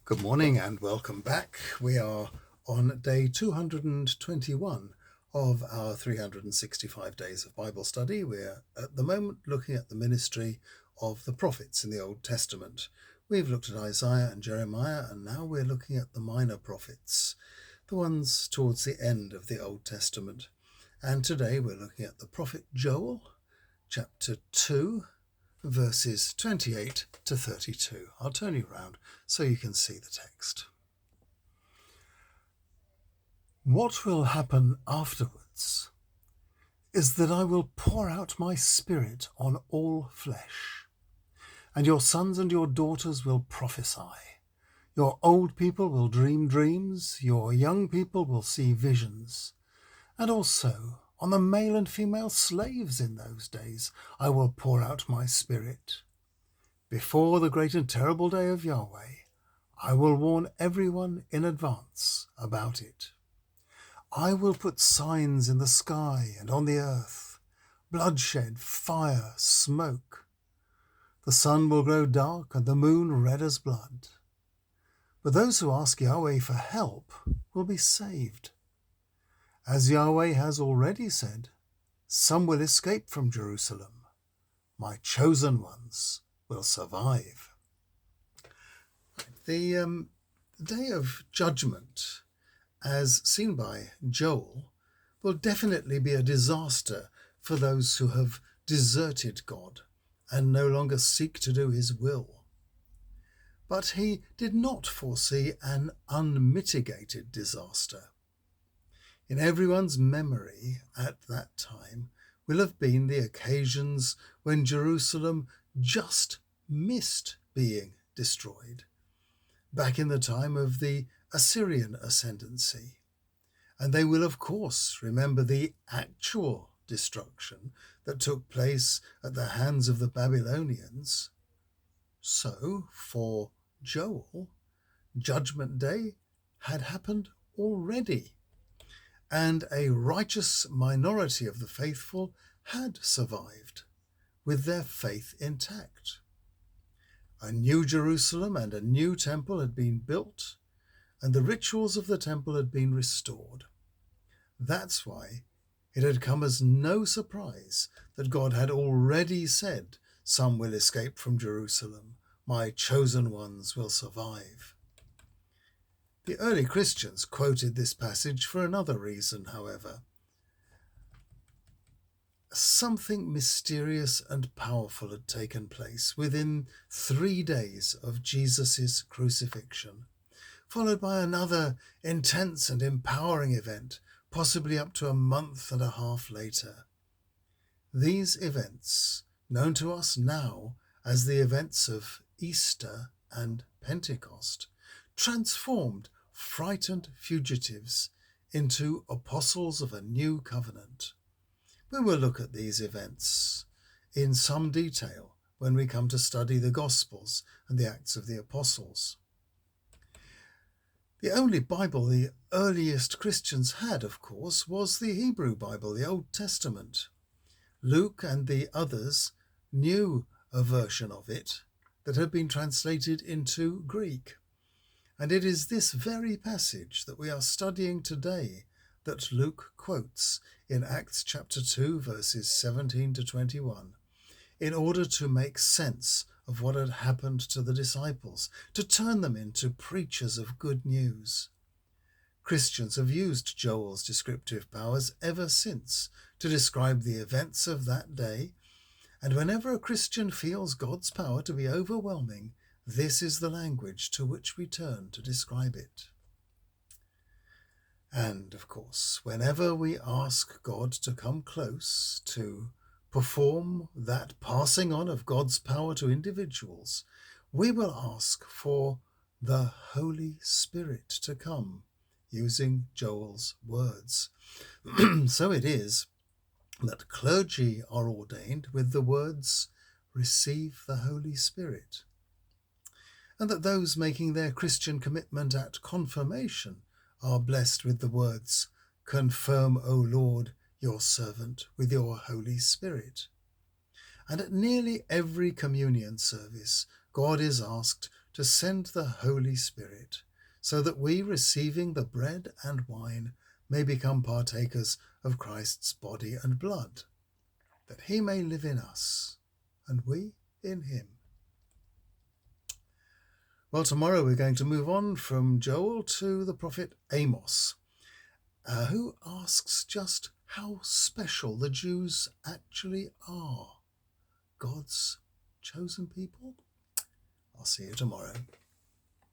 Good morning and welcome back. We are on day 221 of our 365 days of Bible study. We're at the moment looking at the ministry of the prophets in the Old Testament. We've looked at Isaiah and Jeremiah, and now we're looking at the minor prophets, the ones towards the end of the Old Testament. And today we're looking at the prophet Joel, chapter 2, verses 28 to 32. I'll turn you around so you can see the text. What will happen afterwards is that I will pour out my spirit on all flesh, and your sons and your daughters will prophesy. Your old people will dream dreams, your young people will see visions, and also on the male and female slaves in those days I will pour out my spirit. Before the great and terrible day of Yahweh, I will warn everyone in advance about it. I will put signs in the sky and on the earth, bloodshed, fire, smoke. The sun will grow dark and the moon red as blood. But those who ask Yahweh for help will be saved. As Yahweh has already said, some will escape from Jerusalem. My chosen ones will survive. The day of judgment, as seen by Joel, will definitely be a disaster for those who have deserted God and no longer seek to do his will. But he did not foresee an unmitigated disaster. In everyone's memory at that time will have been the occasions when Jerusalem just missed being destroyed, back in the time of the Assyrian ascendancy. And they will, of course, remember the actual destruction that took place at the hands of the Babylonians. So, for Joel, Judgment Day had happened already, and a righteous minority of the faithful had survived, with their faith intact. A new Jerusalem and a new temple had been built, and the rituals of the temple had been restored. That's why it had come as no surprise that God had already said, "Some will escape from Jerusalem, my chosen ones will survive." The early Christians quoted this passage for another reason, however. Something mysterious and powerful had taken place within 3 days of Jesus' crucifixion, followed by another intense and empowering event, possibly up to a month and a half later. These events, known to us now as the events of Easter and Pentecost, transformed frightened fugitives into apostles of a new covenant. We will look at these events in some detail when we come to study the Gospels and the Acts of the Apostles. The only Bible the earliest Christians had, of course, was the Hebrew Bible, the Old Testament. Luke and the others knew a version of it that had been translated into Greek. And it is this very passage that we are studying today that Luke quotes in Acts chapter 2, verses 17 to 21, in order to make sense of what had happened to the disciples, to turn them into preachers of good news. Christians have used Joel's descriptive powers ever since to describe the events of that day, and whenever a Christian feels God's power to be overwhelming, this is the language to which we turn to describe it. And, of course, whenever we ask God to come close, to perform that passing on of God's power to individuals, we will ask for the Holy Spirit to come, using Joel's words. So it is that clergy are ordained with the words, "Receive the Holy Spirit," and that those making their Christian commitment at confirmation are blessed with the words, "Confirm, O Lord, your servant with your Holy Spirit." And at nearly every communion service, God is asked to send the Holy Spirit, so that we, receiving the bread and wine, may become partakers of Christ's body and blood, that he may live in us and we in him. Well, tomorrow we're going to move on from Joel to the prophet Amos, who asks just how special the Jews actually are, God's chosen people. I'll see you tomorrow.